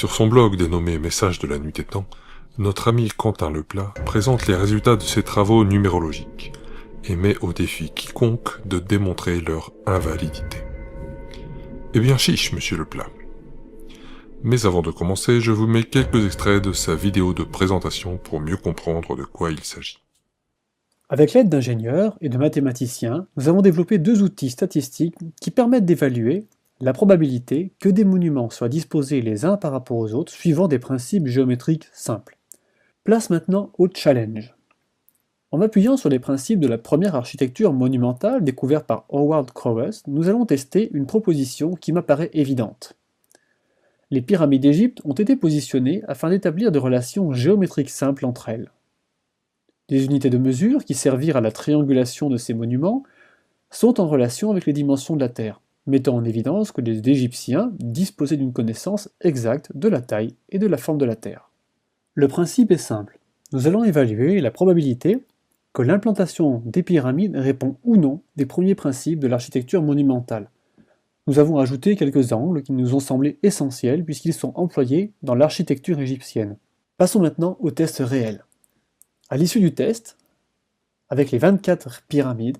Sur son blog dénommé Messages de la nuit des temps, notre ami Quentin Leplat présente les résultats de ses travaux numérologiques et met au défi quiconque de démontrer leur invalidité. Eh bien chiche, monsieur Leplat. Mais avant de commencer, je vous mets quelques extraits de sa vidéo de présentation pour mieux comprendre de quoi il s'agit. Avec l'aide d'ingénieurs et de mathématiciens, nous avons développé deux outils statistiques qui permettent d'évaluer la probabilité que des monuments soient disposés les uns par rapport aux autres suivant des principes géométriques simples. Place maintenant au challenge. En m'appuyant sur les principes de la première architecture monumentale découverte par Howard Crowes, nous allons tester une proposition qui m'apparaît évidente. Les pyramides d'Égypte ont été positionnées afin d'établir des relations géométriques simples entre elles. Les unités de mesure qui servirent à la triangulation de ces monuments sont en relation avec les dimensions de la Terre, mettant en évidence que les Égyptiens disposaient d'une connaissance exacte de la taille et de la forme de la Terre. Le principe est simple. Nous allons évaluer la probabilité que l'implantation des pyramides répond ou non des premiers principes de l'architecture monumentale. Nous avons ajouté quelques angles qui nous ont semblé essentiels puisqu'ils sont employés dans l'architecture égyptienne. Passons maintenant au test réel. À l'issue du test, avec les 24 pyramides,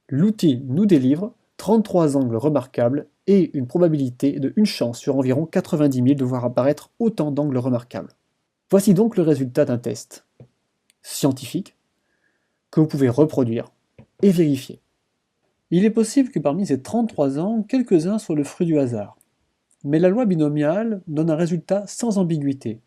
l'outil nous délivre 33 angles remarquables et une probabilité de une chance sur environ 90 000 de voir apparaître autant d'angles remarquables. Voici donc le résultat d'un test scientifique que vous pouvez reproduire et vérifier. Il est possible que parmi ces 33 angles, quelques-uns soient le fruit du hasard. Mais la loi binomiale donne un résultat sans ambiguïté.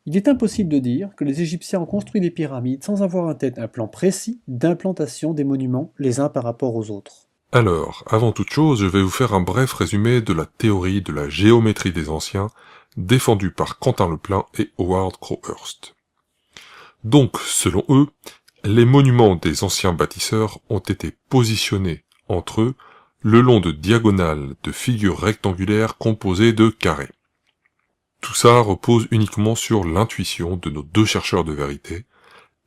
Il est impossible de dire que les Égyptiens ont construit des pyramides sans avoir en tête un plan précis d'implantation des monuments les uns par rapport aux autres. Alors, avant toute chose, je vais vous faire un bref résumé de la théorie de la géométrie des anciens, défendue par Quentin Leplat et Howard Crowhurst. Donc, selon eux, les monuments des anciens bâtisseurs ont été positionnés entre eux le long de diagonales de figures rectangulaires composées de carrés. Tout ça repose uniquement sur l'intuition de nos deux chercheurs de vérité,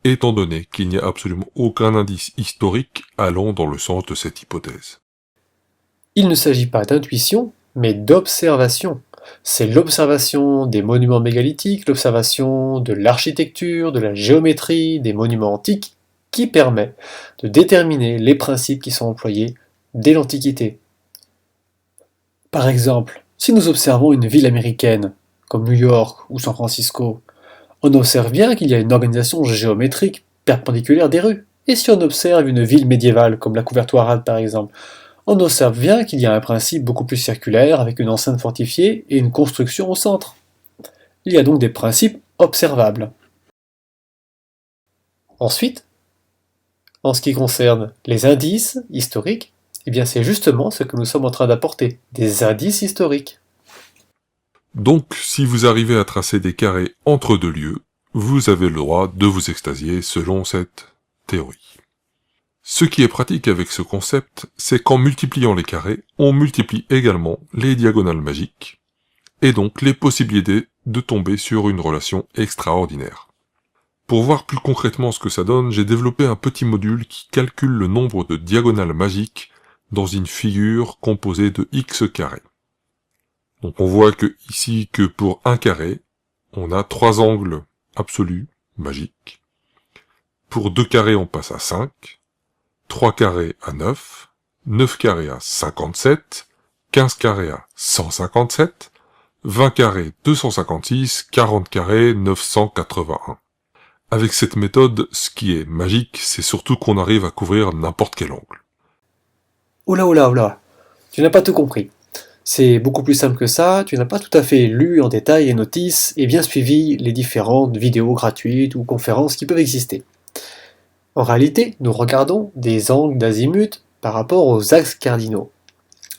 étant donné qu'il n'y a absolument aucun indice historique allant dans le sens de cette hypothèse. Il ne s'agit pas d'intuition, mais d'observation. C'est l'observation des monuments mégalithiques, l'observation de l'architecture, de la géométrie, des monuments antiques, qui permet de déterminer les principes qui sont employés dès l'Antiquité. Par exemple, si nous observons une ville américaine, comme New York ou San Francisco, on observe bien qu'il y a une organisation géométrique perpendiculaire des rues. Et si on observe une ville médiévale, comme la Couvertoirade par exemple, on observe bien qu'il y a un principe beaucoup plus circulaire, avec une enceinte fortifiée et une construction au centre. Il y a donc des principes observables. Ensuite, en ce qui concerne les indices historiques, eh bien c'est justement ce que nous sommes en train d'apporter, des indices historiques. Donc, si vous arrivez à tracer des carrés entre deux lieux, vous avez le droit de vous extasier selon cette théorie. Ce qui est pratique avec ce concept, c'est qu'en multipliant les carrés, on multiplie également les diagonales magiques, et donc les possibilités de tomber sur une relation extraordinaire. Pour voir plus concrètement ce que ça donne, j'ai développé un petit module qui calcule le nombre de diagonales magiques dans une figure composée de x carrés. Donc on voit que ici que pour un carré, on a 3 angles absolus, magiques. Pour 2 carrés, on passe à 5, 3 carrés à 9, 9 carrés à 57, 15 carrés à 157, 20 carrés 256, 40 carrés 981. Avec cette méthode, ce qui est magique, c'est surtout qu'on arrive à couvrir n'importe quel angle. Oula, tu n'as pas tout compris. C'est beaucoup plus simple que ça, tu n'as pas tout à fait lu en détail les notices et bien suivi les différentes vidéos gratuites ou conférences qui peuvent exister. En réalité, nous regardons des angles d'azimut par rapport aux axes cardinaux.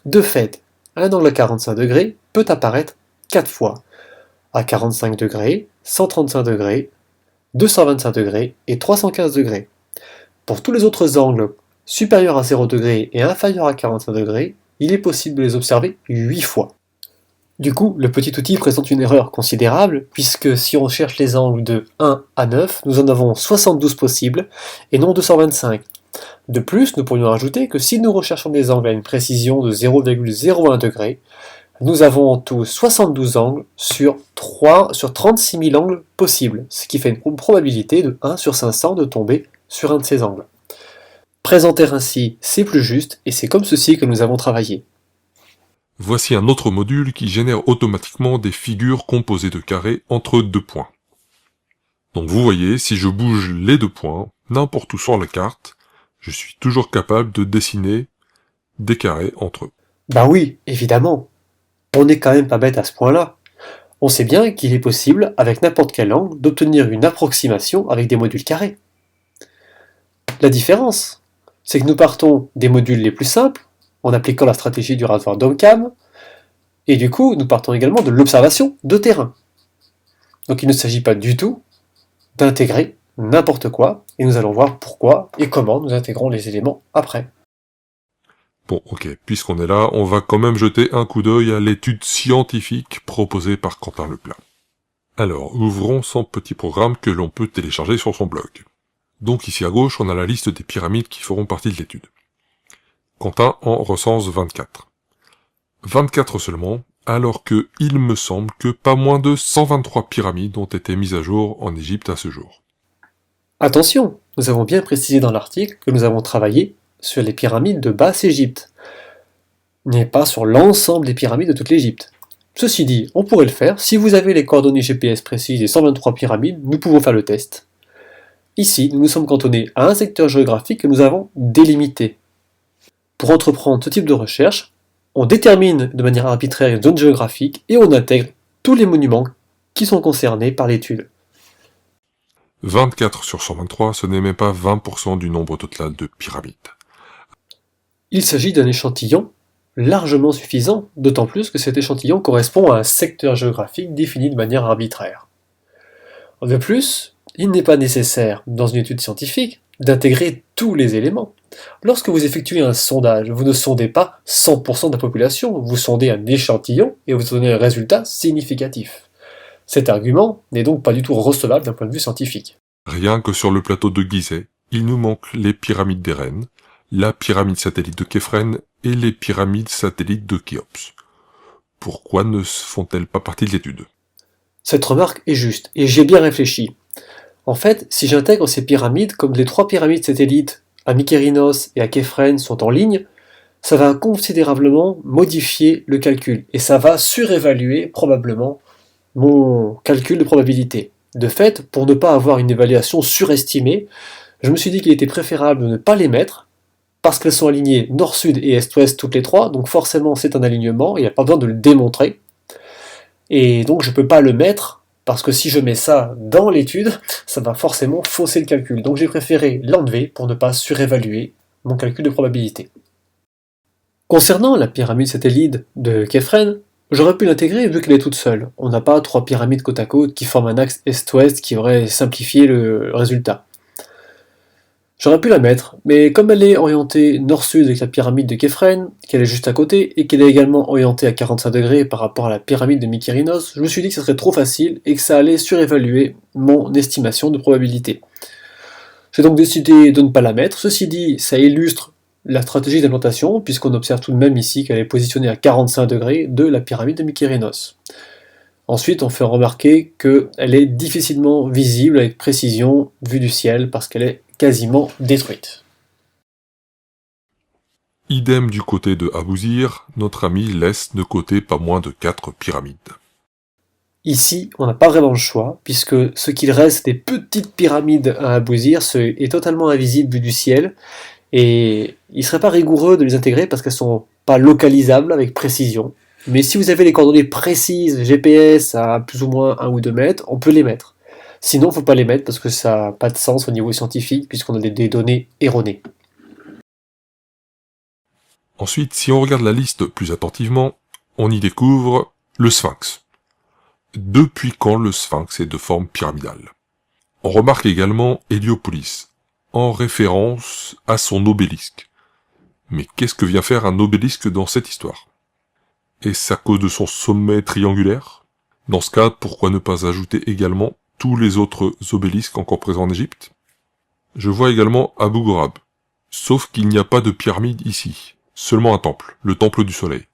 De fait, un angle à 45 degrés peut apparaître 4 fois, à 45 degrés, 135 degrés, 225 degrés et 315 degrés. Pour tous les autres angles supérieurs à 0 degrés et inférieurs à 45 degrés, il est possible de les observer 8 fois. Du coup, le petit outil présente une erreur considérable, puisque si on cherche les angles de 1 à 9, nous en avons 72 possibles, et non 225. De plus, nous pourrions ajouter que si nous recherchons des angles à une précision de 0,01 degré, Nous avons en tout 72 angles sur 36 000 angles possibles, ce qui fait une probabilité de 1 sur 500 de tomber sur un de ces angles. Présenter ainsi, c'est plus juste, et c'est comme ceci que nous avons travaillé. Voici un autre module qui génère automatiquement des figures composées de carrés entre deux points. Donc vous voyez, si je bouge les deux points, n'importe où sur la carte, je suis toujours capable de dessiner des carrés entre eux. Bah oui, évidemment. On n'est quand même pas bête à ce point-là. On sait bien qu'il est possible, avec n'importe quel angle, d'obtenir une approximation avec des modules carrés. La différence, c'est que nous partons des modules les plus simples, en appliquant la stratégie du rasoir d'Occam, et du coup, nous partons également de l'observation de terrain. Donc il ne s'agit pas du tout d'intégrer n'importe quoi, et nous allons voir pourquoi et comment nous intégrons les éléments après. Bon, ok, puisqu'on est là, on va quand même jeter un coup d'œil à l'étude scientifique proposée par Quentin Leplat. Alors, ouvrons son petit programme que l'on peut télécharger sur son blog. Donc ici à gauche, on a la liste des pyramides qui feront partie de l'étude. Quentin en recense 24. 24 seulement, alors que il me semble que pas moins de 123 pyramides ont été mises à jour en Égypte à ce jour. Attention, nous avons bien précisé dans l'article que nous avons travaillé sur les pyramides de Basse-Égypte, mais pas sur l'ensemble des pyramides de toute l'Égypte. Ceci dit, on pourrait le faire, si vous avez les coordonnées GPS précises des 123 pyramides, nous pouvons faire le test. Ici, nous nous sommes cantonnés à un secteur géographique que nous avons délimité. Pour entreprendre ce type de recherche, on détermine de manière arbitraire une zone géographique et on intègre tous les monuments qui sont concernés par l'étude. 24 sur 123, ce n'est même pas 20% du nombre total de pyramides. Il s'agit d'un échantillon largement suffisant, d'autant plus que cet échantillon correspond à un secteur géographique défini de manière arbitraire. De plus, il n'est pas nécessaire, dans une étude scientifique, d'intégrer tous les éléments. Lorsque vous effectuez un sondage, vous ne sondez pas 100% de la population, vous sondez un échantillon et vous obtenez un résultat significatif. Cet argument n'est donc pas du tout recevable d'un point de vue scientifique. Rien que sur le plateau de Gizeh, il nous manque les pyramides d'Eren, la pyramide satellite de Képhren et les pyramides satellites de Khéops. Pourquoi ne font-elles pas partie de l'étude? Cette remarque est juste, et j'y ai bien réfléchi. En fait, si j'intègre ces pyramides, comme les 3 pyramides satellites à Mykérinos et à Képhren sont en ligne, ça va considérablement modifier le calcul, et ça va surévaluer probablement mon calcul de probabilité. De fait, pour ne pas avoir une évaluation surestimée, je me suis dit qu'il était préférable de ne pas les mettre, parce qu'elles sont alignées nord-sud et est-ouest toutes les 3, donc forcément c'est un alignement, il n'y a pas besoin de le démontrer. Et donc je ne peux pas le mettre, parce que si je mets ça dans l'étude, ça va forcément fausser le calcul. Donc j'ai préféré l'enlever pour ne pas surévaluer mon calcul de probabilité. Concernant la pyramide satellite de Képhren, j'aurais pu l'intégrer vu qu'elle est toute seule. On n'a pas 3 pyramides côte à côte qui forment un axe est-ouest qui aurait simplifié le résultat. J'aurais pu la mettre, mais comme elle est orientée nord-sud avec la pyramide de Képhren, qu'elle est juste à côté, et qu'elle est également orientée à 45 degrés par rapport à la pyramide de Mykérinos, je me suis dit que ça serait trop facile et que ça allait surévaluer mon estimation de probabilité. J'ai donc décidé de ne pas la mettre. Ceci dit, ça illustre la stratégie d'implantation, puisqu'on observe tout de même ici qu'elle est positionnée à 45 degrés de la pyramide de Mykérinos. Ensuite, on fait remarquer qu'elle est difficilement visible avec précision vue du ciel, parce qu'elle est quasiment détruite. Idem du côté de Abouzir, notre ami laisse de côté pas moins de 4 pyramides. Ici, on n'a pas vraiment le choix, puisque ce qu'il reste des petites pyramides à Abouzir est totalement invisible vu du ciel, et il ne serait pas rigoureux de les intégrer parce qu'elles ne sont pas localisables avec précision. Mais si vous avez les coordonnées précises, GPS à plus ou moins 1 ou 2 mètres, on peut les mettre. Sinon, il ne faut pas les mettre parce que ça n'a pas de sens au niveau scientifique puisqu'on a des données erronées. Ensuite, si on regarde la liste plus attentivement, on y découvre le Sphinx. Depuis quand le Sphinx est de forme pyramidale? On remarque également Héliopolis, en référence à son obélisque. Mais qu'est-ce que vient faire un obélisque dans cette histoire? Est-ce à cause de son sommet triangulaire? Dans ce cas, pourquoi ne pas ajouter également tous les autres obélisques encore présents en Égypte? Je vois également Abu Ghorab, sauf qu'il n'y a pas de pyramide ici, seulement un temple, le temple du soleil.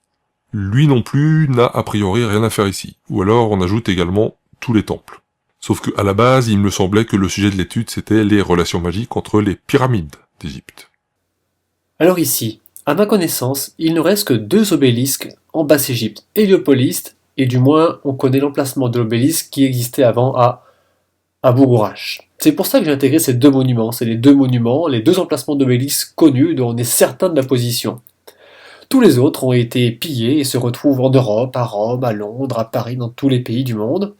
lui non plus n'a a priori rien à faire ici. Ou alors on ajoute également tous les temples. Sauf que à la base, il me semblait que le sujet de l'étude c'était les relations magiques entre les pyramides d'Égypte. Alors ici, à ma connaissance, il ne reste que 2 obélisques en Basse-Égypte, Héliopolis, et du moins on connaît l'emplacement de l'obélisque qui existait avant à Bougourach. C'est pour ça que j'ai intégré ces 2 monuments. C'est les 2 monuments, les 2 emplacements d'obélisques connus dont on est certain de la position. Tous les autres ont été pillés et se retrouvent en Europe, à Rome, à Londres, à Paris, dans tous les pays du monde.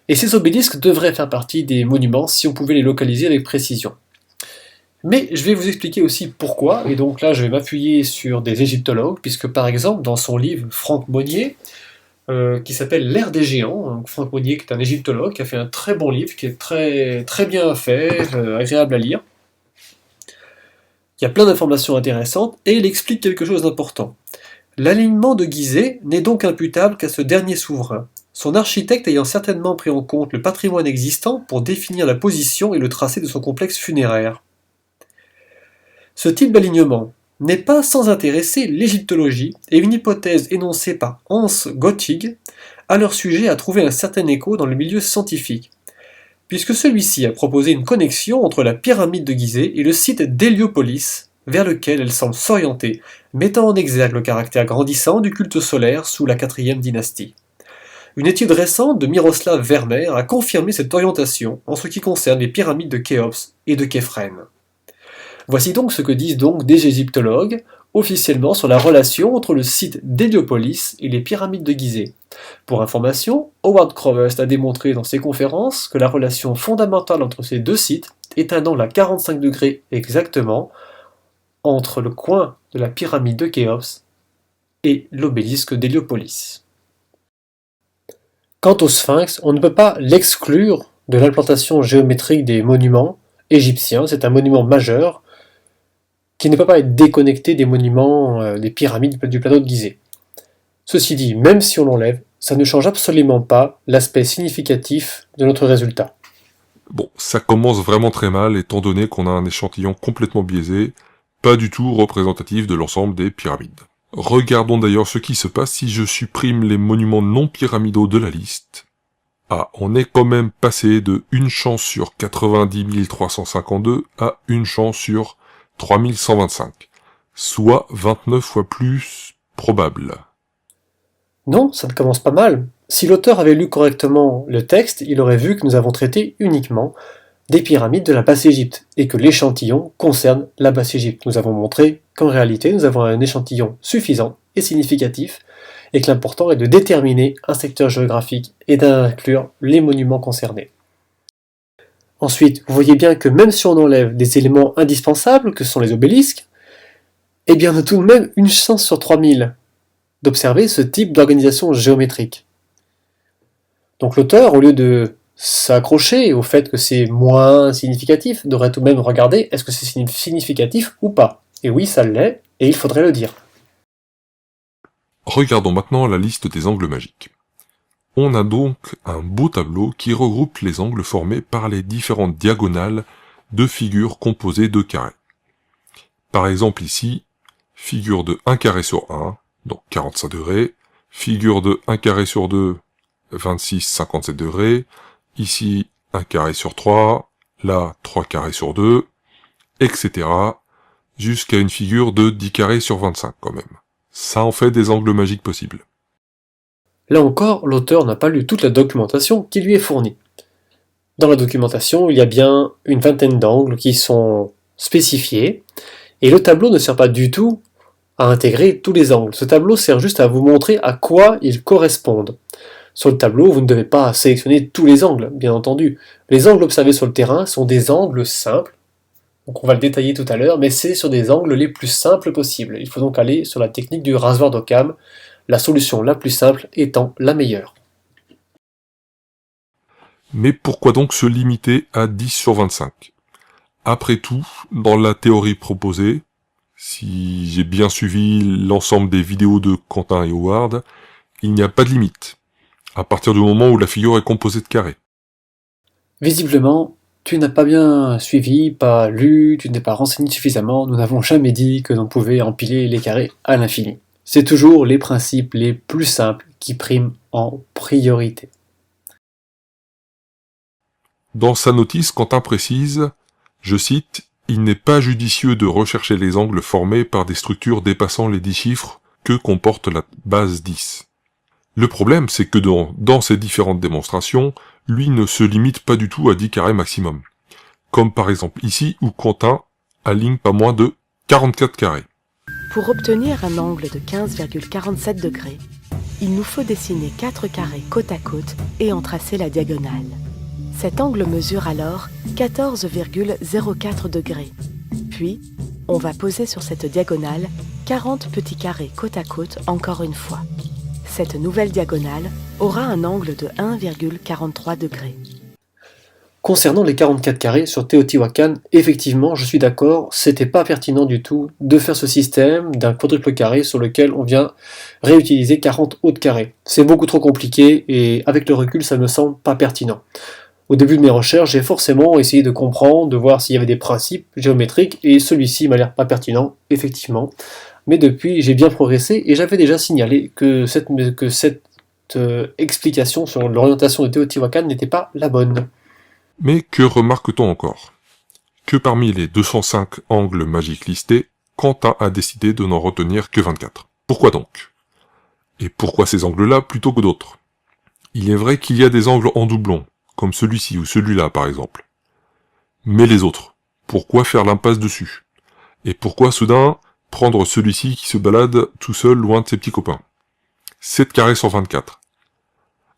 Et ces obélisques devraient faire partie des monuments si on pouvait les localiser avec précision. Mais je vais vous expliquer aussi pourquoi, et donc là je vais m'appuyer sur des égyptologues, puisque par exemple dans son livre Franck Monnier, qui s'appelle L'ère des géants, donc Franck Monnier qui est un égyptologue, qui a fait un très bon livre, qui est très, très bien fait, agréable à lire. Il y a plein d'informations intéressantes, et il explique quelque chose d'important. L'alignement de Gizeh n'est donc imputable qu'à ce dernier souverain, son architecte ayant certainement pris en compte le patrimoine existant pour définir la position et le tracé de son complexe funéraire. Ce type d'alignement n'est pas sans intéresser l'égyptologie, et une hypothèse énoncée par Hans Gottig à leur sujet a trouvé un certain écho dans le milieu scientifique, puisque celui-ci a proposé une connexion entre la pyramide de Gizeh et le site d'Héliopolis, vers lequel elle semble s'orienter, mettant en exergue le caractère grandissant du culte solaire sous la 4e dynastie. Une étude récente de Miroslav Vermeer a confirmé cette orientation en ce qui concerne les pyramides de Khéops et de Képhren. Voici donc ce que disent donc des égyptologues officiellement sur la relation entre le site d'Héliopolis et les pyramides de Gizeh. Pour information, Howard Crowhurst a démontré dans ses conférences que la relation fondamentale entre ces 2 sites est un angle à 45 degrés exactement entre le coin de la pyramide de Khéops et l'obélisque d'Héliopolis. Quant au sphinx, on ne peut pas l'exclure de l'implantation géométrique des monuments égyptiens, c'est un monument majeur qui ne peut pas être déconnecté des monuments, des pyramides du plateau de Gizeh. Ceci dit, même si on l'enlève, ça ne change absolument pas l'aspect significatif de notre résultat. Bon, ça commence vraiment très mal étant donné qu'on a un échantillon complètement biaisé, pas du tout représentatif de l'ensemble des pyramides. Regardons d'ailleurs ce qui se passe si je supprime les monuments non pyramidaux de la liste. Ah, on est quand même passé de 1 chance sur 90 352 à 1 chance sur 3125, soit 29 fois plus probable. Non, ça ne commence pas mal. Si l'auteur avait lu correctement le texte, il aurait vu que nous avons traité uniquement des pyramides de la Basse-Égypte, et que l'échantillon concerne la Basse-Égypte. Nous avons montré qu'en réalité, nous avons un échantillon suffisant et significatif, et que l'important est de déterminer un secteur géographique et d'inclure les monuments concernés. Ensuite, vous voyez bien que même si on enlève des éléments indispensables, que sont les obélisques, eh bien on a tout de même 1 chance sur 3000 d'observer ce type d'organisation géométrique. Donc l'auteur, au lieu de s'accrocher au fait que c'est moins significatif, devrait tout de même regarder est-ce que c'est significatif ou pas. Et oui, ça l'est, et il faudrait le dire. Regardons maintenant la liste des angles magiques. On a donc un beau tableau qui regroupe les angles formés par les différentes diagonales de figures composées de carrés. Par exemple ici, figure de 1 carré sur 1, donc 45 degrés, figure de 1 carré sur 2, 26, 57 degrés, ici 1 carré sur 3, là 3 carrés sur 2, etc. jusqu'à une figure de 10 carrés sur 25 quand même. Ça en fait des angles magiques possibles. Là encore, l'auteur n'a pas lu toute la documentation qui lui est fournie. Dans la documentation, il y a bien une vingtaine d'angles qui sont spécifiés, et le tableau ne sert pas du tout à intégrer tous les angles. Ce tableau sert juste à vous montrer à quoi ils correspondent. Sur le tableau, vous ne devez pas sélectionner tous les angles, bien entendu. Les angles observés sur le terrain sont des angles simples, donc on va le détailler tout à l'heure, mais c'est sur des angles les plus simples possibles. Il faut donc aller sur la technique du rasoir d'Occam, la solution la plus simple étant la meilleure. Mais pourquoi donc se limiter à 10 sur 25 ? Après tout, dans la théorie proposée, si j'ai bien suivi l'ensemble des vidéos de Quentin et Howard, il n'y a pas de limite, à partir du moment où la figure est composée de carrés. Visiblement, tu n'as pas bien suivi, pas lu, tu n'es pas renseigné suffisamment, nous n'avons jamais dit que l'on pouvait empiler les carrés à l'infini. C'est toujours les principes les plus simples qui priment en priorité. Dans sa notice, Quentin précise, je cite, « Il n'est pas judicieux de rechercher les angles formés par des structures dépassant les 10 chiffres que comporte la base 10. » Le problème, c'est que dans ces différentes démonstrations, lui ne se limite pas du tout à 10 carrés maximum. Comme par exemple ici, où Quentin aligne pas moins de 44 carrés. Pour obtenir un angle de 15,47 degrés, il nous faut dessiner 4 carrés côte à côte et en tracer la diagonale. Cet angle mesure alors 14,04 degrés. Puis, on va poser sur cette diagonale 40 petits carrés côte à côte encore une fois. Cette nouvelle diagonale aura un angle de 1,43 degrés. Concernant les 44 carrés sur Teotihuacan, effectivement, je suis d'accord, c'était pas pertinent du tout de faire ce système d'un quadruple carré sur lequel on vient réutiliser 40 autres carrés. C'est beaucoup trop compliqué et avec le recul, ça me semble pas pertinent. Au début de mes recherches, j'ai forcément essayé de comprendre, de voir s'il y avait des principes géométriques, et celui-ci m'a l'air pas pertinent, effectivement. Mais depuis, j'ai bien progressé, et j'avais déjà signalé que cette explication sur l'orientation de Teotihuacan n'était pas la bonne. Mais que remarque-t-on encore? Que parmi les 205 angles magiques listés, Quentin a décidé de n'en retenir que 24. Pourquoi donc? Et pourquoi ces angles-là plutôt que d'autres? Il est vrai qu'il y a des angles en doublon, comme celui-ci ou celui-là par exemple. Mais les autres, pourquoi faire l'impasse dessus? Et pourquoi soudain prendre celui-ci qui se balade tout seul loin de ses petits copains? 7 carrés sur 24.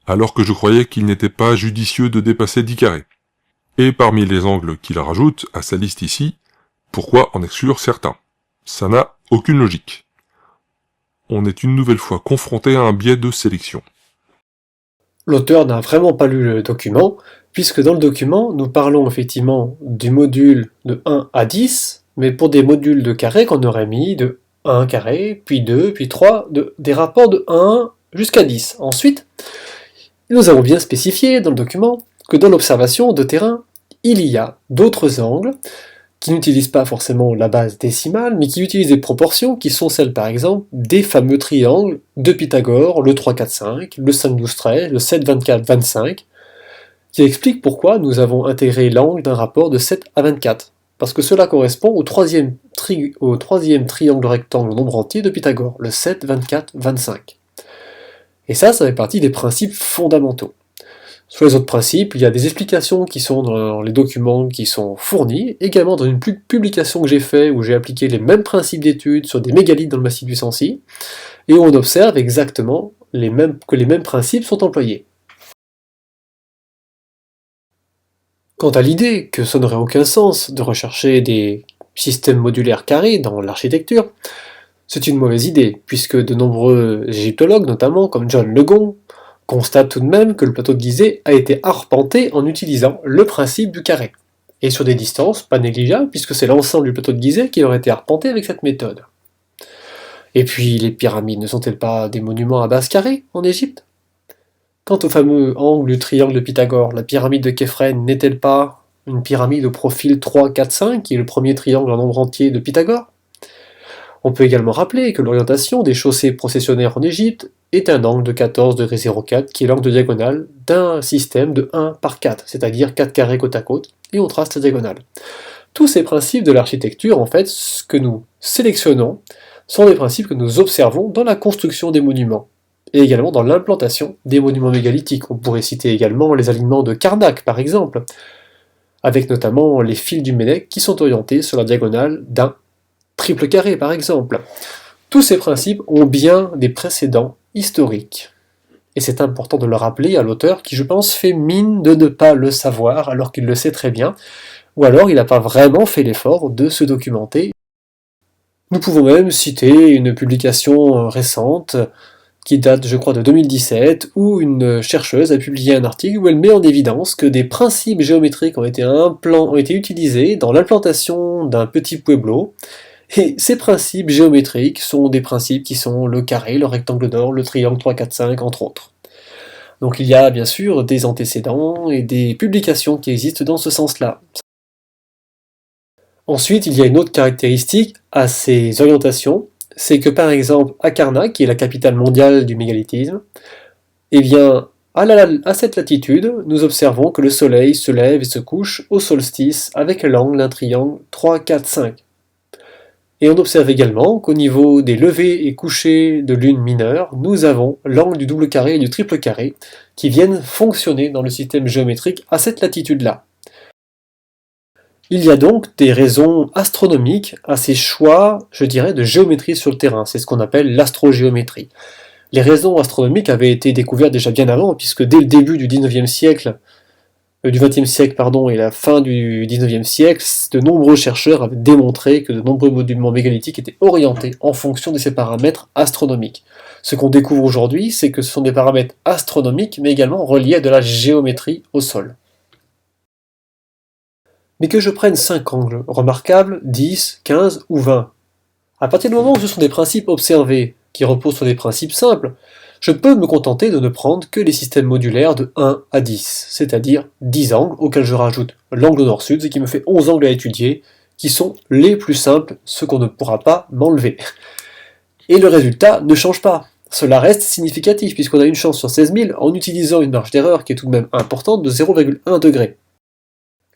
Alors que je croyais qu'il n'était pas judicieux de dépasser 10 carrés. Et parmi les angles qu'il rajoute à sa liste ici, pourquoi en exclure certains? Ça n'a aucune logique. On est une nouvelle fois confronté à un biais de sélection. L'auteur n'a vraiment pas lu le document, puisque dans le document, nous parlons effectivement du module de 1 à 10, mais pour des modules de carré qu'on aurait mis de 1 carré, puis 2, puis 3, des rapports de 1 jusqu'à 10. Ensuite, nous avons bien spécifié dans le document que dans l'observation de terrain, il y a d'autres angles qui n'utilisent pas forcément la base décimale, mais qui utilisent des proportions qui sont celles par exemple des fameux triangles de Pythagore, le 3, 4, 5, le 5, 12, 13, le 7, 24, 25, qui expliquent pourquoi nous avons intégré l'angle d'un rapport de 7 à 24, parce que cela correspond au troisième triangle rectangle nombre entier de Pythagore, le 7, 24, 25. Et ça fait partie des principes fondamentaux. Sur les autres principes, il y a des explications qui sont dans les documents qui sont fournis, également dans une publication que j'ai faite où j'ai appliqué les mêmes principes d'études sur des mégalithes dans le massif du Sancy, et où on observe exactement que les mêmes principes sont employés. Quant à l'idée que ça n'aurait aucun sens de rechercher des systèmes modulaires carrés dans l'architecture, c'est une mauvaise idée, puisque de nombreux égyptologues, notamment comme John Legon, constate tout de même que le plateau de Gizeh a été arpenté en utilisant le principe du carré, et sur des distances pas négligeables, puisque c'est l'ensemble du plateau de Gizeh qui aurait été arpenté avec cette méthode. Et puis, les pyramides ne sont-elles pas des monuments à base carrée en Égypte? Quant au fameux angle du triangle de Pythagore, la pyramide de Képhren n'est-elle pas une pyramide au profil 3, 4, 5, qui est le premier triangle en nombre entier de Pythagore? On peut également rappeler que l'orientation des chaussées processionnaires en Égypte est un angle de 14,04 qui est l'angle de diagonale d'un système de 1 par 4, c'est-à-dire 4 carrés côte à côte, et on trace la diagonale. Tous ces principes de l'architecture, en fait, ce que nous sélectionnons, sont des principes que nous observons dans la construction des monuments, et également dans l'implantation des monuments mégalithiques. On pourrait citer également les alignements de Karnak, par exemple, avec notamment les fils du Ménec qui sont orientés sur la diagonale d'un triple carré, par exemple. Tous ces principes ont bien des précédents historiques. Et c'est important de le rappeler à l'auteur qui, je pense, fait mine de ne pas le savoir alors qu'il le sait très bien, ou alors il n'a pas vraiment fait l'effort de se documenter. Nous pouvons même citer une publication récente qui date, je crois, de 2017, où une chercheuse a publié un article où elle met en évidence que des principes géométriques ont été utilisés dans l'implantation d'un petit pueblo. Et ces principes géométriques sont des principes qui sont le carré, le rectangle d'or, le triangle 3, 4, 5, entre autres. Donc il y a bien sûr des antécédents et des publications qui existent dans ce sens-là. Ensuite, il y a une autre caractéristique à ces orientations, c'est que par exemple, à Karnak, qui est la capitale mondiale du mégalithisme, eh bien, à cette latitude, nous observons que le soleil se lève et se couche au solstice avec l'angle d'un triangle 3, 4, 5. Et on observe également qu'au niveau des levées et couchers de lune mineure, nous avons l'angle du double carré et du triple carré qui viennent fonctionner dans le système géométrique à cette latitude-là. Il y a donc des raisons astronomiques à ces choix, je dirais, de géométrie sur le terrain. C'est ce qu'on appelle l'astrogéométrie. Les raisons astronomiques avaient été découvertes déjà bien avant, puisque dès le début du XXe siècle, du XXe siècle et la fin du XIXe siècle, de nombreux chercheurs avaient démontré que de nombreux monuments mégalithiques étaient orientés en fonction de ces paramètres astronomiques. Ce qu'on découvre aujourd'hui, c'est que ce sont des paramètres astronomiques, mais également reliés à de la géométrie au sol. Mais que je prenne 5 angles remarquables, 10, 15 ou 20. À partir du moment où ce sont des principes observés, qui reposent sur des principes simples, je peux me contenter de ne prendre que les systèmes modulaires de 1 à 10, c'est-à-dire 10 angles auxquels je rajoute l'angle nord-sud, ce qui me fait 11 angles à étudier, qui sont les plus simples, ceux qu'on ne pourra pas m'enlever. Et le résultat ne change pas. Cela reste significatif, puisqu'on a une chance sur 16 000 en utilisant une marge d'erreur qui est tout de même importante de 0,1 degré.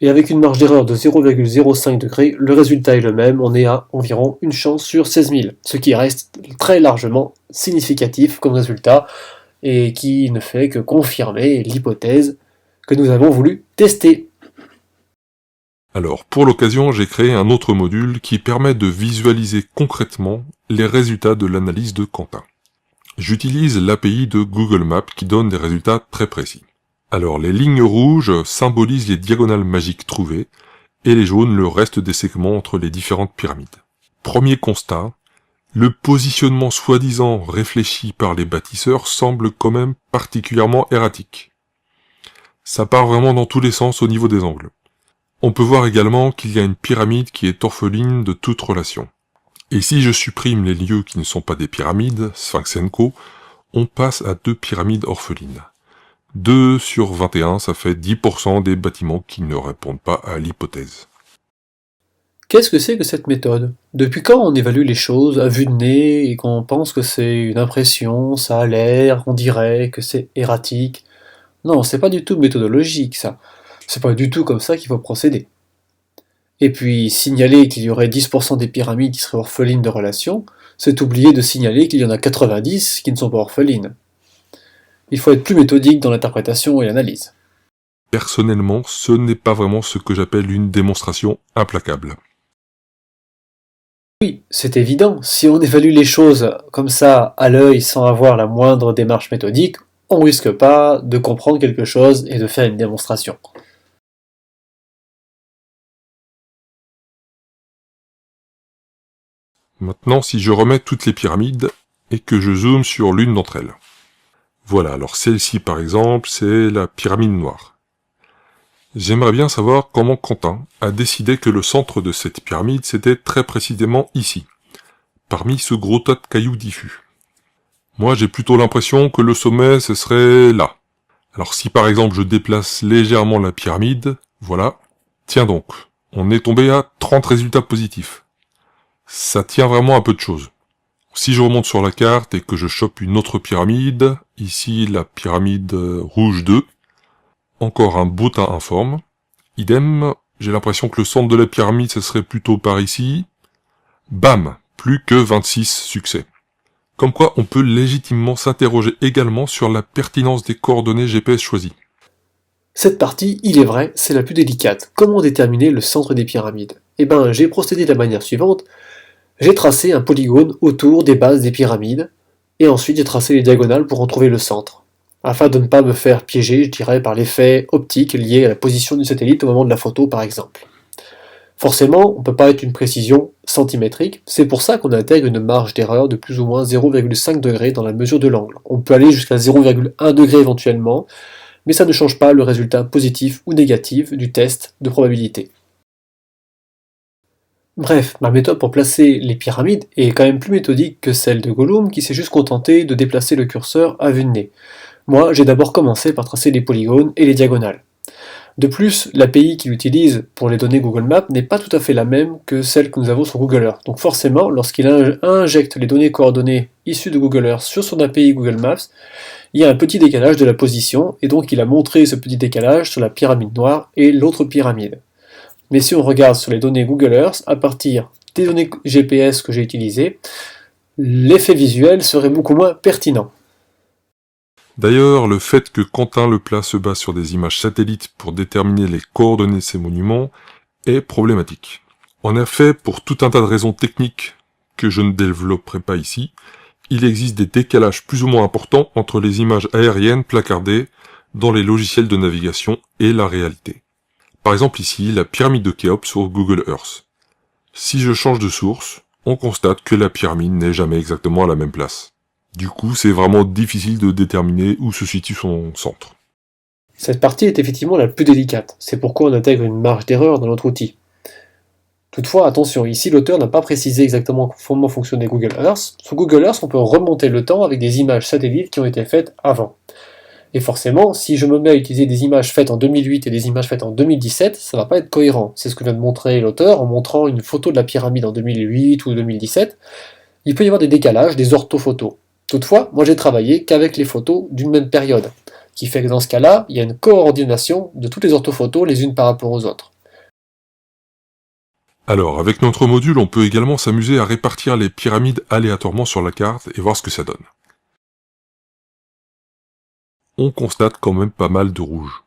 Et avec une marge d'erreur de 0,05 degré, le résultat est le même, on est à environ une chance sur 16 000, ce qui reste très largement significatif comme résultat, et qui ne fait que confirmer l'hypothèse que nous avons voulu tester. Alors, pour l'occasion, j'ai créé un autre module qui permet de visualiser concrètement les résultats de l'analyse de Quentin. J'utilise l'API de Google Maps qui donne des résultats très précis. Alors, les lignes rouges symbolisent les diagonales magiques trouvées, et les jaunes le reste des segments entre les différentes pyramides. Premier constat, le positionnement soi-disant réfléchi par les bâtisseurs semble quand même particulièrement erratique. Ça part vraiment dans tous les sens au niveau des angles. On peut voir également qu'il y a une pyramide qui est orpheline de toute relation. Et si je supprime les lieux qui ne sont pas des pyramides, Sphinx & Co, on passe à 2 pyramides orphelines. 2 sur 21, ça fait 10% des bâtiments qui ne répondent pas à l'hypothèse. Qu'est-ce que c'est que cette méthode? Depuis quand on évalue les choses à vue de nez et qu'on pense que c'est une impression, ça a l'air, on dirait que c'est erratique? Non, c'est pas du tout méthodologique ça. C'est pas du tout comme ça qu'il faut procéder. Et puis, signaler qu'il y aurait 10% des pyramides qui seraient orphelines de relations, c'est oublier de signaler qu'il y en a 90 qui ne sont pas orphelines. Il faut être plus méthodique dans l'interprétation et l'analyse. Personnellement, ce n'est pas vraiment ce que j'appelle une démonstration implacable. Oui, c'est évident, si on évalue les choses comme ça à l'œil sans avoir la moindre démarche méthodique, on risque pas de comprendre quelque chose et de faire une démonstration. Maintenant, si je remets toutes les pyramides et que je zoome sur l'une d'entre elles. Voilà, alors celle-ci par exemple, c'est la pyramide noire. J'aimerais bien savoir comment Quentin a décidé que le centre de cette pyramide c'était très précisément ici, parmi ce gros tas de cailloux diffus. Moi j'ai plutôt l'impression que le sommet ce serait là. Alors si par exemple je déplace légèrement la pyramide, voilà, tiens donc, on est tombé à 30 résultats positifs. Ça tient vraiment à peu de choses. Si je remonte sur la carte et que je chope une autre pyramide, ici la pyramide rouge 2, encore un beau tas informe. Idem, j'ai l'impression que le centre de la pyramide ce serait plutôt par ici. Bam, plus que 26 succès. Comme quoi on peut légitimement s'interroger également sur la pertinence des coordonnées GPS choisies. Cette partie, il est vrai, c'est la plus délicate. Comment déterminer le centre des pyramides? Eh ben, j'ai procédé de la manière suivante. J'ai tracé un polygone autour des bases des pyramides, et ensuite j'ai tracé les diagonales pour en trouver le centre, afin de ne pas me faire piéger, je dirais, par l'effet optique lié à la position du satellite au moment de la photo par exemple. Forcément, on ne peut pas être une précision centimétrique, c'est pour ça qu'on intègre une marge d'erreur de plus ou moins 0,5 degré dans la mesure de l'angle. On peut aller jusqu'à 0,1 degré éventuellement, mais ça ne change pas le résultat positif ou négatif du test de probabilité. Bref, ma méthode pour placer les pyramides est quand même plus méthodique que celle de Gollum qui s'est juste contenté de déplacer le curseur à vue de nez. Moi, j'ai d'abord commencé par tracer les polygones et les diagonales. De plus, l'API qu'il utilise pour les données Google Maps n'est pas tout à fait la même que celle que nous avons sur Google Earth. Donc forcément, lorsqu'il injecte les données coordonnées issues de Google Earth sur son API Google Maps, il y a un petit décalage de la position, et donc il a montré ce petit décalage sur la pyramide noire et l'autre pyramide. Mais si on regarde sur les données Google Earth, à partir des données GPS que j'ai utilisées, l'effet visuel serait beaucoup moins pertinent. D'ailleurs, le fait que Quentin Leplat se base sur des images satellites pour déterminer les coordonnées de ces monuments est problématique. En effet, pour tout un tas de raisons techniques que je ne développerai pas ici, il existe des décalages plus ou moins importants entre les images aériennes placardées dans les logiciels de navigation et la réalité. Par exemple ici, la pyramide de Khéops sur Google Earth. Si je change de source, on constate que la pyramide n'est jamais exactement à la même place. Du coup, c'est vraiment difficile de déterminer où se situe son centre. Cette partie est effectivement la plus délicate, c'est pourquoi on intègre une marge d'erreur dans notre outil. Toutefois, attention, ici l'auteur n'a pas précisé exactement comment fonctionnait Google Earth. Sur Google Earth, on peut remonter le temps avec des images satellites qui ont été faites avant. Et forcément, si je me mets à utiliser des images faites en 2008 et des images faites en 2017, ça va pas être cohérent. C'est ce que vient de montrer l'auteur en montrant une photo de la pyramide en 2008 ou 2017. Il peut y avoir des décalages, des orthophotos. Toutefois, moi j'ai travaillé qu'avec les photos d'une même période, qui fait que dans ce cas-là, il y a une coordination de toutes les orthophotos les unes par rapport aux autres. Alors, avec notre module, on peut également s'amuser à répartir les pyramides aléatoirement sur la carte et voir ce que ça donne. On constate quand même pas mal de rouge.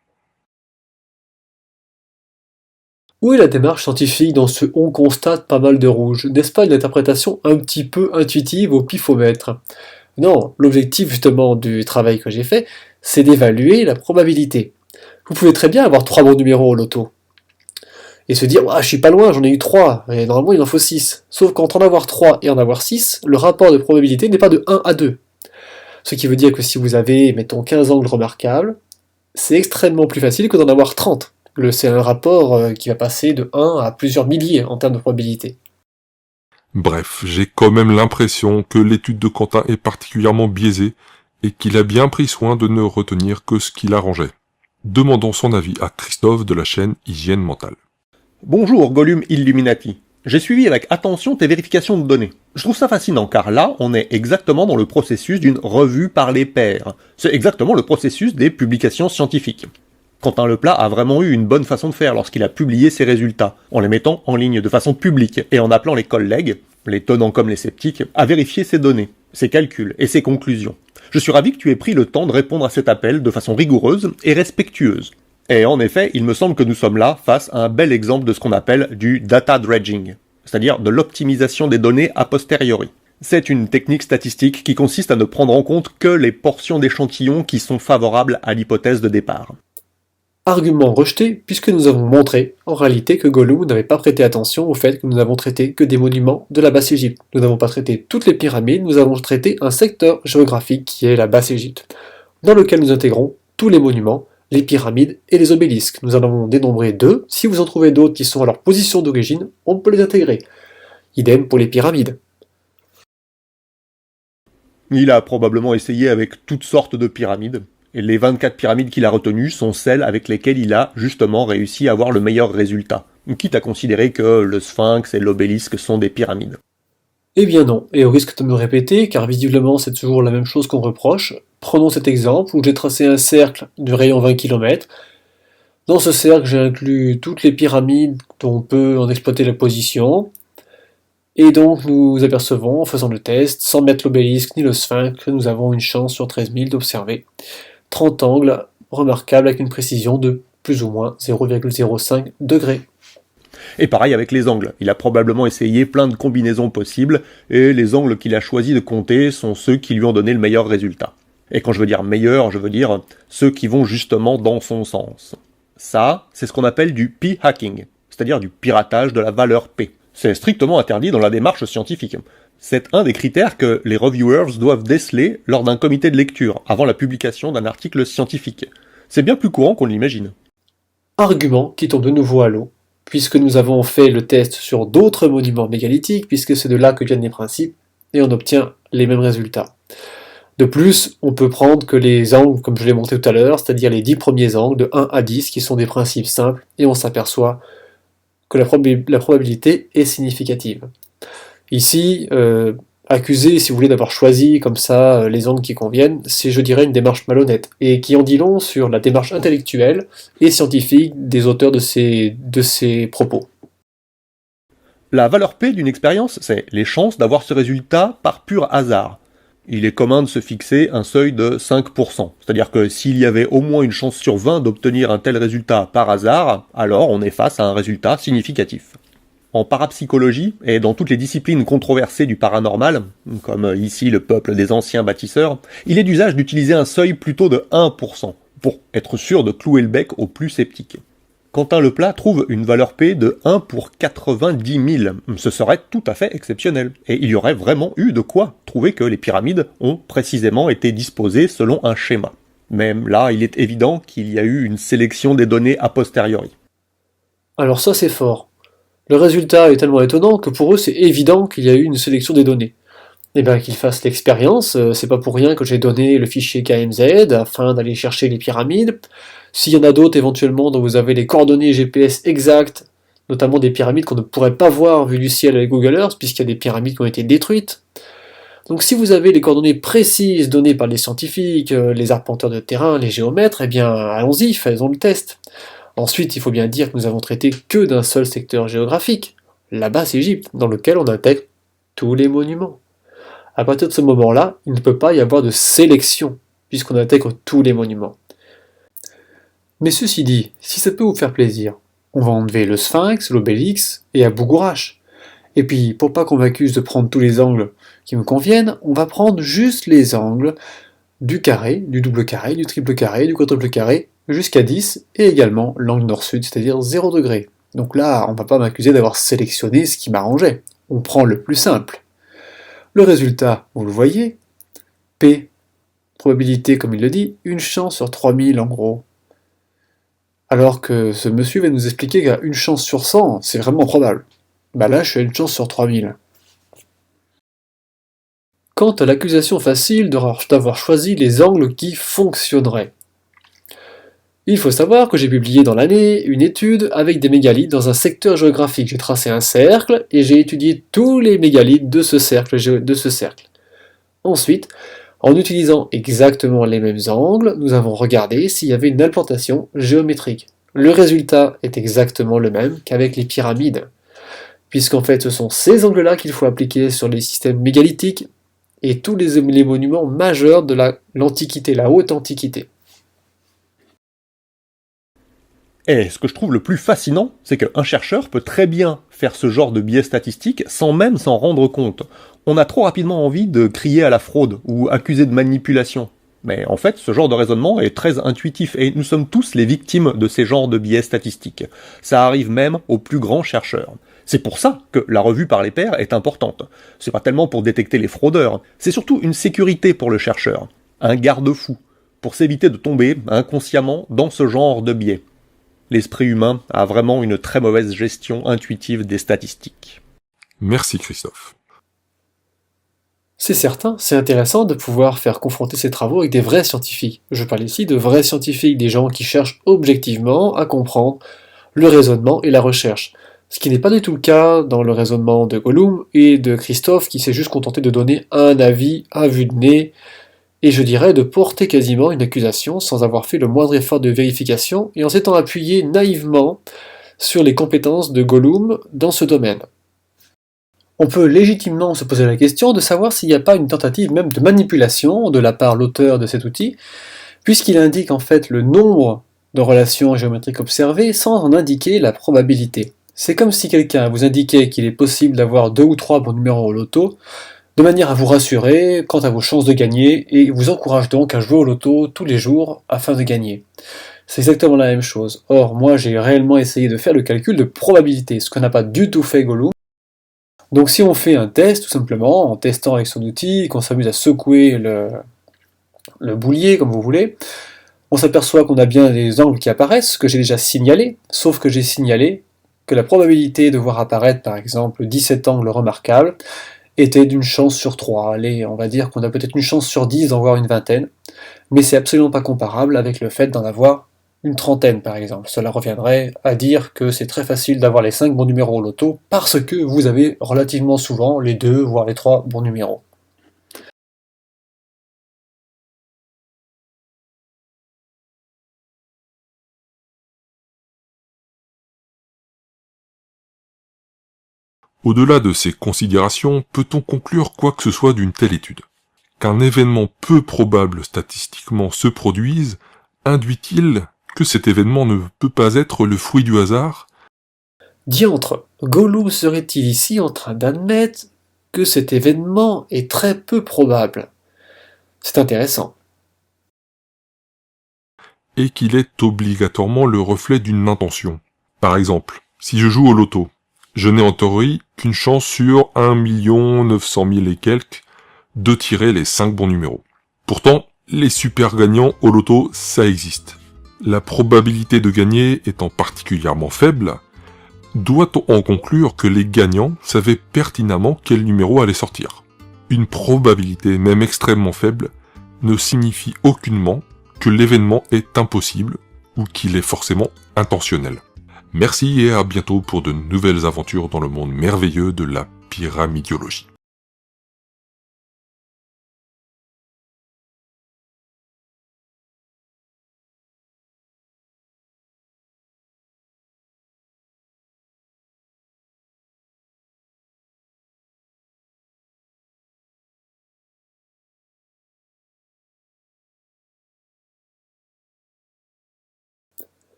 Où est la démarche scientifique dans ce « on constate pas mal de rouge » ? N'est-ce pas une interprétation un petit peu intuitive au pifomètre ? Non, l'objectif justement du travail que j'ai fait, c'est d'évaluer la probabilité. Vous pouvez très bien avoir 3 bons numéros au loto, et se dire « ah, je suis pas loin, j'en ai eu 3, et normalement il en faut 6 ». Sauf qu'entre en avoir 3 et en avoir 6, le rapport de probabilité n'est pas de 1 à 2. Ce qui veut dire que si vous avez, mettons, 15 angles remarquables, c'est extrêmement plus facile que d'en avoir 30. C'est un rapport qui va passer de 1 à plusieurs milliers en termes de probabilité. Bref, j'ai quand même l'impression que l'étude de Quentin est particulièrement biaisée et qu'il a bien pris soin de ne retenir que ce qu'il arrangeait. Demandons son avis à Christophe de la chaîne Hygiène Mentale. Bonjour Gollum Illuminati. J'ai suivi avec attention tes vérifications de données. Je trouve ça fascinant car là, on est exactement dans le processus d'une revue par les pairs. C'est exactement le processus des publications scientifiques. Quentin Leplat a vraiment eu une bonne façon de faire lorsqu'il a publié ses résultats, en les mettant en ligne de façon publique et en appelant les collègues, les tenants comme les sceptiques, à vérifier ses données, ses calculs et ses conclusions. Je suis ravi que tu aies pris le temps de répondre à cet appel de façon rigoureuse et respectueuse. Et en effet, il me semble que nous sommes là face à un bel exemple de ce qu'on appelle du data dredging, c'est-à-dire de l'optimisation des données a posteriori. C'est une technique statistique qui consiste à ne prendre en compte que les portions d'échantillons qui sont favorables à l'hypothèse de départ. Argument rejeté, puisque nous avons montré, en réalité, que Gollum n'avait pas prêté attention au fait que nous n'avons traité que des monuments de la Basse-Égypte. Nous n'avons pas traité toutes les pyramides, nous avons traité un secteur géographique qui est la Basse-Égypte, dans lequel nous intégrons tous les monuments, les pyramides et les obélisques. Nous en avons dénombré 2, si vous en trouvez d'autres qui sont à leur position d'origine, on peut les intégrer. Idem pour les pyramides. Il a probablement essayé avec toutes sortes de pyramides. Et les 24 pyramides qu'il a retenues sont celles avec lesquelles il a justement réussi à avoir le meilleur résultat, quitte à considérer que le sphinx et l'obélisque sont des pyramides. Eh bien non, et au risque de me répéter, car visiblement c'est toujours la même chose qu'on reproche, prenons cet exemple où j'ai tracé un cercle de rayon 20 km. Dans ce cercle, j'ai inclus toutes les pyramides dont on peut en exploiter la position, et donc nous apercevons, en faisant le test, sans mettre l'obélisque ni le sphinx, que nous avons une chance sur 13 000 d'observer 30 angles remarquables avec une précision de plus ou moins 0,05 degrés. Et pareil avec les angles, il a probablement essayé plein de combinaisons possibles, et les angles qu'il a choisi de compter sont ceux qui lui ont donné le meilleur résultat. Et quand je veux dire meilleur, je veux dire ceux qui vont justement dans son sens. Ça, c'est ce qu'on appelle du p-hacking, c'est-à-dire du piratage de la valeur p. C'est strictement interdit dans la démarche scientifique. C'est un des critères que les reviewers doivent déceler lors d'un comité de lecture, avant la publication d'un article scientifique. C'est bien plus courant qu'on l'imagine. Argument qui tombe de nouveau à l'eau, puisque nous avons fait le test sur d'autres monuments mégalithiques, puisque c'est de là que viennent les principes, et on obtient les mêmes résultats. De plus, on peut prendre que les angles, comme je l'ai montré tout à l'heure, c'est-à-dire les 10 premiers angles de 1 à 10, qui sont des principes simples, et on s'aperçoit que la probabilité est significative. Ici, accuser, si vous voulez, d'avoir choisi comme ça les angles qui conviennent, c'est, je dirais, une démarche malhonnête, et qui en dit long sur la démarche intellectuelle et scientifique des auteurs de ces propos. La valeur P d'une expérience, c'est les chances d'avoir ce résultat par pur hasard. Il est commun de se fixer un seuil de 5%, c'est-à-dire que s'il y avait au moins une chance sur 20 d'obtenir un tel résultat par hasard, alors on est face à un résultat significatif. En parapsychologie, et dans toutes les disciplines controversées du paranormal, comme ici le peuple des anciens bâtisseurs, il est d'usage d'utiliser un seuil plutôt de 1%, pour être sûr de clouer le bec aux plus sceptiques. Quentin Leplat trouve une valeur P de 1 pour 90 000. Ce serait tout à fait exceptionnel. Et il y aurait vraiment eu de quoi trouver que les pyramides ont précisément été disposées selon un schéma. Même là, il est évident qu'il y a eu une sélection des données a posteriori. Alors ça c'est fort. Le résultat est tellement étonnant que pour eux c'est évident qu'il y a eu une sélection des données. Eh bien qu'ils fassent l'expérience, c'est pas pour rien que j'ai donné le fichier KMZ afin d'aller chercher les pyramides. S'il y en a d'autres éventuellement dont vous avez les coordonnées GPS exactes, notamment des pyramides qu'on ne pourrait pas voir vu du ciel avec Google Earth, puisqu'il y a des pyramides qui ont été détruites. Donc si vous avez les coordonnées précises données par les scientifiques, les arpenteurs de terrain, les géomètres, eh bien allons-y, faisons le test. Ensuite, il faut bien dire que nous avons traité que d'un seul secteur géographique, la Basse-Égypte, dans lequel on intègre tous les monuments. À partir de ce moment-là, il ne peut pas y avoir de sélection, puisqu'on intègre tous les monuments. Mais ceci dit, si ça peut vous faire plaisir, on va enlever le Sphinx, l'Obélix et Abu Gourash. Et puis, pour pas qu'on m'accuse de prendre tous les angles qui me conviennent, on va prendre juste les angles du carré, du double carré, du triple carré, du quadruple carré, jusqu'à 10, et également l'angle nord-sud, c'est-à-dire 0 degré. Donc là, on va pas m'accuser d'avoir sélectionné ce qui m'arrangeait. On prend le plus simple. Le résultat, vous le voyez, P, probabilité comme il le dit, une chance sur 3000 en gros. Alors que ce monsieur va nous expliquer qu'à une chance sur 100, c'est vraiment probable. Bah là, je suis à une chance sur 3000. Quant à l'accusation facile d'avoir choisi les angles qui fonctionneraient. Il faut savoir que j'ai publié dans l'année une étude avec des mégalithes dans un secteur géographique. J'ai tracé un cercle et j'ai étudié tous les mégalithes de ce cercle. Ensuite, en utilisant exactement les mêmes angles, nous avons regardé s'il y avait une implantation géométrique. Le résultat est exactement le même qu'avec les pyramides, puisqu'en fait ce sont ces angles-là qu'il faut appliquer sur les systèmes mégalithiques et tous les monuments majeurs de l'Antiquité, la haute Antiquité. Et ce que je trouve le plus fascinant, c'est qu'un chercheur peut très bien faire ce genre de biais statistique sans même s'en rendre compte. On a trop rapidement envie de crier à la fraude ou accuser de manipulation. Mais en fait, ce genre de raisonnement est très intuitif et nous sommes tous les victimes de ces genres de biais statistiques. Ça arrive même aux plus grands chercheurs. C'est pour ça que la revue par les pairs est importante. C'est pas tellement pour détecter les fraudeurs, c'est surtout une sécurité pour le chercheur, un garde-fou, pour s'éviter de tomber inconsciemment dans ce genre de biais. L'esprit humain a vraiment une très mauvaise gestion intuitive des statistiques. Merci Christophe. C'est certain, c'est intéressant de pouvoir faire confronter ces travaux avec des vrais scientifiques. Je parle ici de vrais scientifiques, des gens qui cherchent objectivement à comprendre le raisonnement et la recherche. Ce qui n'est pas du tout le cas dans le raisonnement de Gollum et de Christophe qui s'est juste contenté de donner un avis à vue de nez, et je dirais de porter quasiment une accusation sans avoir fait le moindre effort de vérification et en s'étant appuyé naïvement sur les compétences de Gollum dans ce domaine. On peut légitimement se poser la question de savoir s'il n'y a pas une tentative même de manipulation de la part de l'auteur de cet outil, puisqu'il indique en fait le nombre de relations géométriques observées sans en indiquer la probabilité. C'est comme si quelqu'un vous indiquait qu'il est possible d'avoir 2 ou 3 bons numéros au loto, de manière à vous rassurer quant à vos chances de gagner, et vous encourage donc à jouer au loto tous les jours afin de gagner. C'est exactement la même chose. Or, moi j'ai réellement essayé de faire le calcul de probabilité, ce que n'a pas du tout fait Gollum. Donc si on fait un test, tout simplement, en testant avec son outil, qu'on s'amuse à secouer le boulier, comme vous voulez, on s'aperçoit qu'on a bien des angles qui apparaissent, ce que j'ai déjà signalé, sauf que j'ai signalé que la probabilité de voir apparaître, par exemple, 17 angles remarquables était d'une chance sur 3. Allez, on va dire qu'on a peut-être une chance sur 10 d'en voir une vingtaine, mais c'est absolument pas comparable avec le fait d'en avoir une trentaine par exemple. Cela reviendrait à dire que c'est très facile d'avoir les 5 bons numéros au loto parce que vous avez relativement souvent les 2 voire les 3 bons numéros. Au-delà de ces considérations, peut-on conclure quoi que ce soit d'une telle étude? Qu'un événement peu probable statistiquement se produise, induit-il que cet événement ne peut pas être le fruit du hasard? Diantre, Gollum serait-il ici en train d'admettre que cet événement est très peu probable? C'est intéressant. Et qu'il est obligatoirement le reflet d'une intention. Par exemple, si je joue au loto, je n'ai en théorie qu'une chance sur 1 900 000 et quelques de tirer les 5 bons numéros. Pourtant, les super gagnants au loto, ça existe. La probabilité de gagner étant particulièrement faible, doit-on en conclure que les gagnants savaient pertinemment quel numéro allait sortir? Une probabilité, même extrêmement faible, ne signifie aucunement que l'événement est impossible ou qu'il est forcément intentionnel. Merci et à bientôt pour de nouvelles aventures dans le monde merveilleux de la pyramidiologie.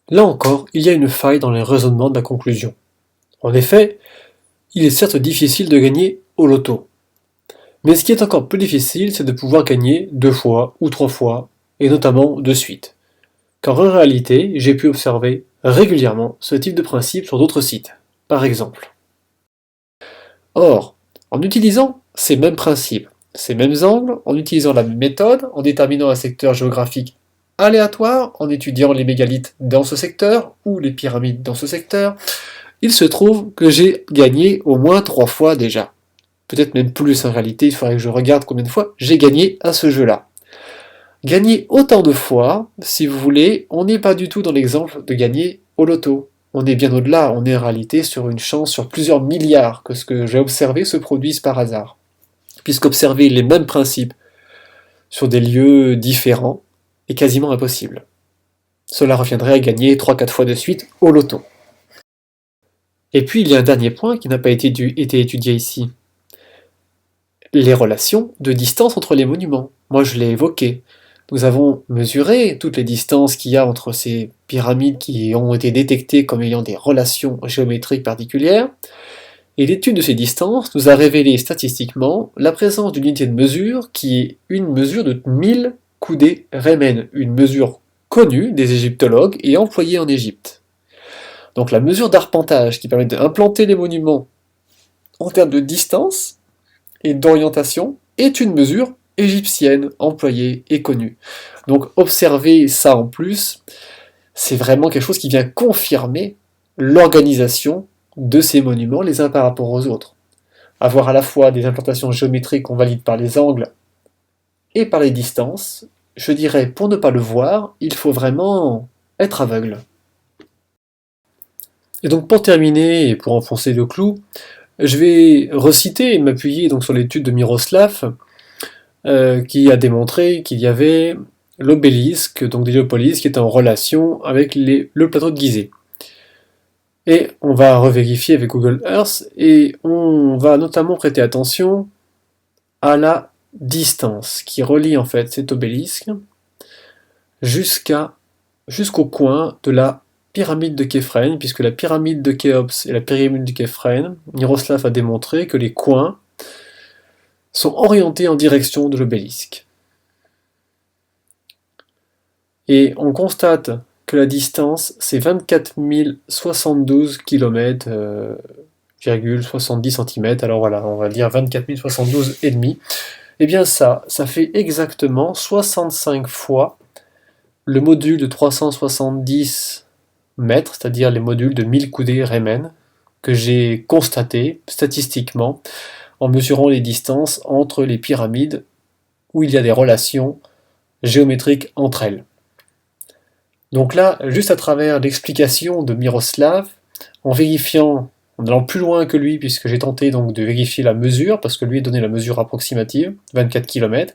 Là encore, il y a une faille dans les raisonnements de la conclusion. En effet, il est certes difficile de gagner au loto. Mais ce qui est encore plus difficile, c'est de pouvoir gagner 2 fois ou 3 fois, et notamment de suite. Car en réalité, j'ai pu observer régulièrement ce type de principe sur d'autres sites, par exemple. Or, en utilisant ces mêmes principes, ces mêmes angles, en utilisant la même méthode, en déterminant un secteur géographique aléatoire, en étudiant les mégalithes dans ce secteur, ou les pyramides dans ce secteur, il se trouve que j'ai gagné au moins 3 fois déjà. Peut-être même plus en réalité, il faudrait que je regarde combien de fois j'ai gagné à ce jeu-là. Gagner autant de fois, si vous voulez, on n'est pas du tout dans l'exemple de gagner au loto. On est bien au-delà, on est en réalité sur une chance sur plusieurs milliards que ce que j'ai observé se produise par hasard. Puisqu'observer les mêmes principes sur des lieux différents est quasiment impossible. Cela reviendrait à gagner 3-4 fois de suite au loto. Et puis il y a un dernier point qui n'a pas été étudié ici. Les relations de distance entre les monuments. Moi je l'ai évoqué. Nous avons mesuré toutes les distances qu'il y a entre ces pyramides qui ont été détectées comme ayant des relations géométriques particulières. Et l'étude de ces distances nous a révélé statistiquement la présence d'une unité de mesure qui est une mesure de 1000 coudées Remen, une mesure connue des égyptologues et employée en Égypte. Donc la mesure d'arpentage qui permet d'implanter les monuments en termes de distance et d'orientation est une mesure égyptienne employée et connue. Donc observer ça en plus, c'est vraiment quelque chose qui vient confirmer l'organisation de ces monuments les uns par rapport aux autres. Avoir à la fois des implantations géométriques qu'on valide par les angles et par les distances, je dirais pour ne pas le voir, il faut vraiment être aveugle. Et donc pour terminer et pour enfoncer le clou, je vais reciter et m'appuyer donc sur l'étude de Miroslav qui a démontré qu'il y avait l'obélisque, donc d'Héliopolis, qui est en relation avec le plateau de Gizeh. Et on va revérifier avec Google Earth et on va notamment prêter attention à la distance qui relie en fait cet obélisque jusqu'au coin de la pyramide de Képhren, puisque la pyramide de Khéops et la pyramide de Képhren, Miroslav a démontré que les coins sont orientés en direction de l'obélisque. Et on constate que la distance, c'est 24 072 km, 70 cm, alors voilà, on va dire 24 072 et demi. Et bien ça fait exactement 65 fois le module de 370 mètres, c'est-à-dire les modules de 1000 coudées Remen, que j'ai constaté statistiquement en mesurant les distances entre les pyramides où il y a des relations géométriques entre elles. Donc là, juste à travers l'explication de Miroslav, en vérifiant, en allant plus loin que lui, puisque j'ai tenté donc de vérifier la mesure, parce que lui a donné la mesure approximative, 24 km,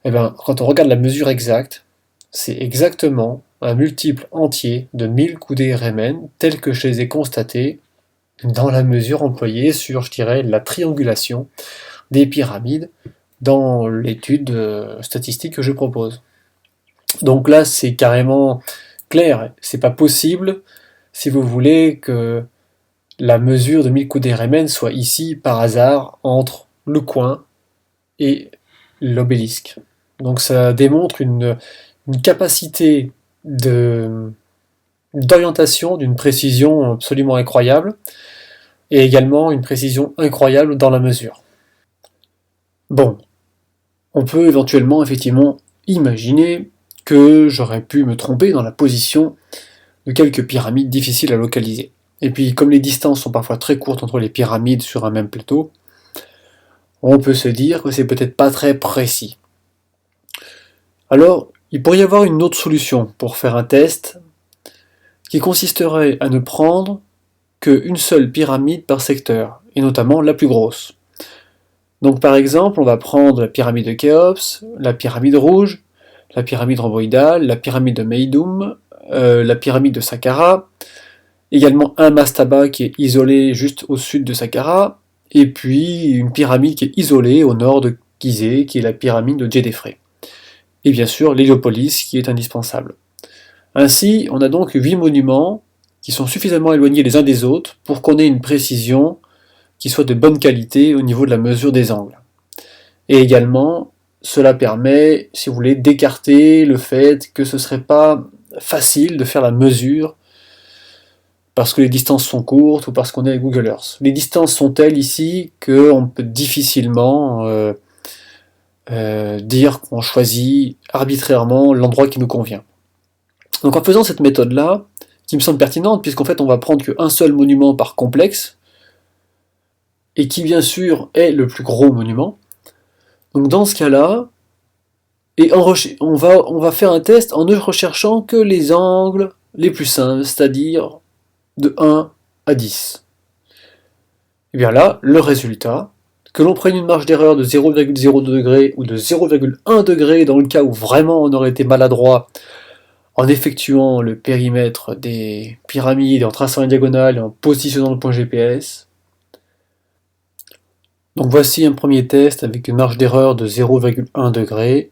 et bien, quand on regarde la mesure exacte, c'est exactement un multiple entier de 1000 coudées Riemann, tels que je les ai constatés dans la mesure employée sur, je dirais, la triangulation des pyramides dans l'étude statistique que je propose. Donc là, c'est carrément clair, c'est pas possible, si vous voulez, que la mesure de 1000 coudées Riemann soit ici, par hasard, entre le coin et l'obélisque. Donc ça démontre une capacité d'orientation, d'une précision absolument incroyable, et également une précision incroyable dans la mesure. Bon, on peut éventuellement effectivement imaginer que j'aurais pu me tromper dans la position de quelques pyramides difficiles à localiser. Et puis, comme les distances sont parfois très courtes entre les pyramides sur un même plateau, on peut se dire que c'est peut-être pas très précis. Alors, il pourrait y avoir une autre solution pour faire un test qui consisterait à ne prendre qu'une seule pyramide par secteur, et notamment la plus grosse. Donc par exemple, on va prendre la pyramide de Khéops, la pyramide rouge, la pyramide rhomboïdale, la pyramide de Meidum, la pyramide de Saqqara, également un mastaba qui est isolé juste au sud de Saqqara, et puis une pyramide qui est isolée au nord de Gizeh, qui est la pyramide de Djedefre. Et bien sûr l'Héliopolis qui est indispensable. Ainsi, on a donc 8 monuments qui sont suffisamment éloignés les uns des autres pour qu'on ait une précision qui soit de bonne qualité au niveau de la mesure des angles. Et également, cela permet, si vous voulez, d'écarter le fait que ce ne serait pas facile de faire la mesure parce que les distances sont courtes ou parce qu'on est avec Google Earth. Les distances sont telles ici qu'on peut difficilement dire qu'on choisit arbitrairement l'endroit qui nous convient. Donc en faisant cette méthode-là, qui me semble pertinente, puisqu'en fait on va prendre qu'un seul monument par complexe, et qui bien sûr est le plus gros monument, donc dans ce cas-là, on va faire un test en ne recherchant que les angles les plus simples, c'est-à-dire de 1 à 10. Et bien là, le résultat, que l'on prenne une marge d'erreur de 0,02 degré ou de 0,1 degré dans le cas où vraiment on aurait été maladroit en effectuant le périmètre des pyramides, en traçant une diagonale et en positionnant le point GPS. Donc voici un premier test avec une marge d'erreur de 0,1 degré,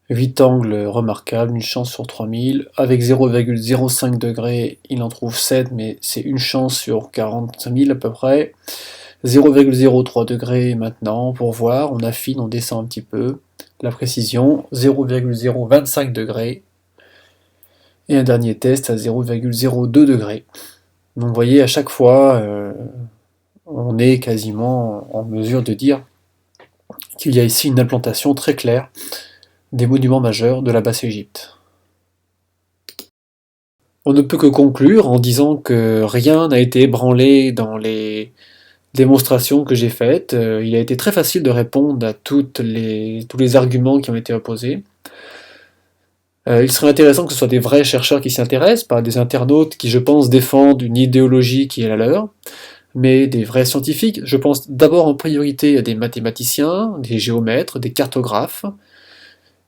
8 angles remarquables, une chance sur 3000. Avec 0,05 degré, il en trouve 7, mais c'est une chance sur 45 000 à peu près. 0,03 degré maintenant, pour voir, on affine, on descend un petit peu la précision. 0,025 degrés. Et un dernier test à 0,02 degrés. Donc vous voyez, à chaque fois, on est quasiment en mesure de dire qu'il y a ici une implantation très claire des monuments majeurs de la Basse-Égypte. On ne peut que conclure en disant que rien n'a été ébranlé dans les démonstrations que j'ai faites. Il a été très facile de répondre à tous les arguments qui ont été opposés. Il serait intéressant que ce soit des vrais chercheurs qui s'y intéressent, pas des internautes qui, je pense, défendent une idéologie qui est la leur, mais des vrais scientifiques. Je pense d'abord en priorité à des mathématiciens, des géomètres, des cartographes,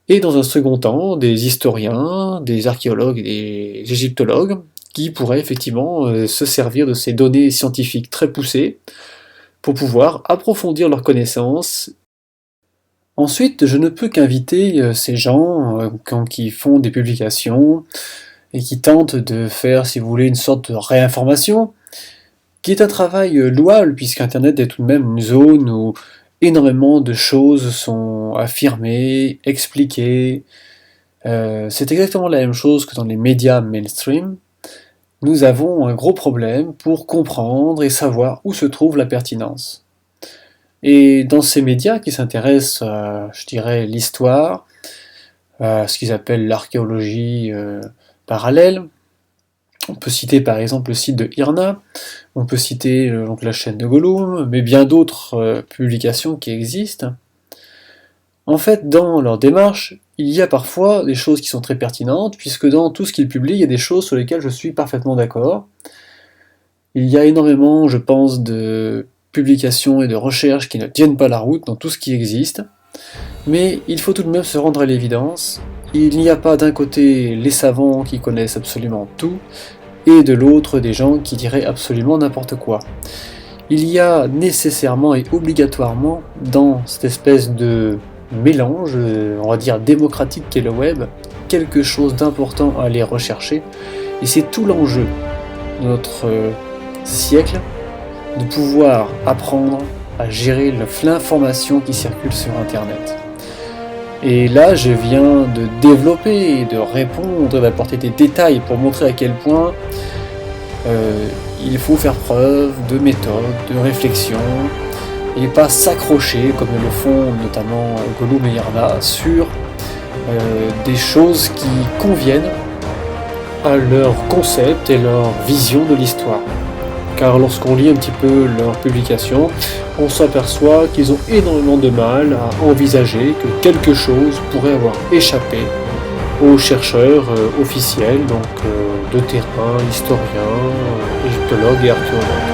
et dans un second temps, des historiens, des archéologues et des égyptologues, qui pourraient effectivement se servir de ces données scientifiques très poussées pour pouvoir approfondir leurs connaissances. Ensuite, je ne peux qu'inviter ces gens qui font des publications et qui tentent de faire, si vous voulez, une sorte de réinformation, qui est un travail louable, puisqu'Internet est tout de même une zone où énormément de choses sont affirmées, expliquées. C'est exactement la même chose que dans les médias mainstream. Nous avons un gros problème pour comprendre et savoir où se trouve la pertinence. Et dans ces médias qui s'intéressent à, je dirais, l'histoire, à ce qu'ils appellent l'archéologie parallèle, On peut citer par exemple le site de Irna, on peut citer donc la chaîne de Gollum, mais bien d'autres publications qui existent. En fait, dans leur démarche, il y a parfois des choses qui sont très pertinentes, puisque dans tout ce qu'ils publient, il y a des choses sur lesquelles je suis parfaitement d'accord. Il y a énormément, je pense, de publications et de recherches qui ne tiennent pas la route dans tout ce qui existe, mais il faut tout de même se rendre à l'évidence. Il n'y a pas d'un côté les savants qui connaissent absolument tout, et de l'autre des gens qui diraient absolument n'importe quoi. Il y a nécessairement et obligatoirement dans cette espèce de mélange, on va dire démocratique qu'est le web, quelque chose d'important à aller rechercher, et c'est tout l'enjeu de notre siècle, de pouvoir apprendre à gérer l'information qui circule sur Internet. Et là, je viens de développer, de répondre, d'apporter des détails pour montrer à quel point il faut faire preuve de méthode, de réflexion, et pas s'accrocher, comme le font notamment Gollum et Irna, sur des choses qui conviennent à leur concept et leur vision de l'histoire. Car lorsqu'on lit un petit peu leurs publications, on s'aperçoit qu'ils ont énormément de mal à envisager que quelque chose pourrait avoir échappé aux chercheurs officiels, donc de terrain, historiens, égyptologues et archéologues.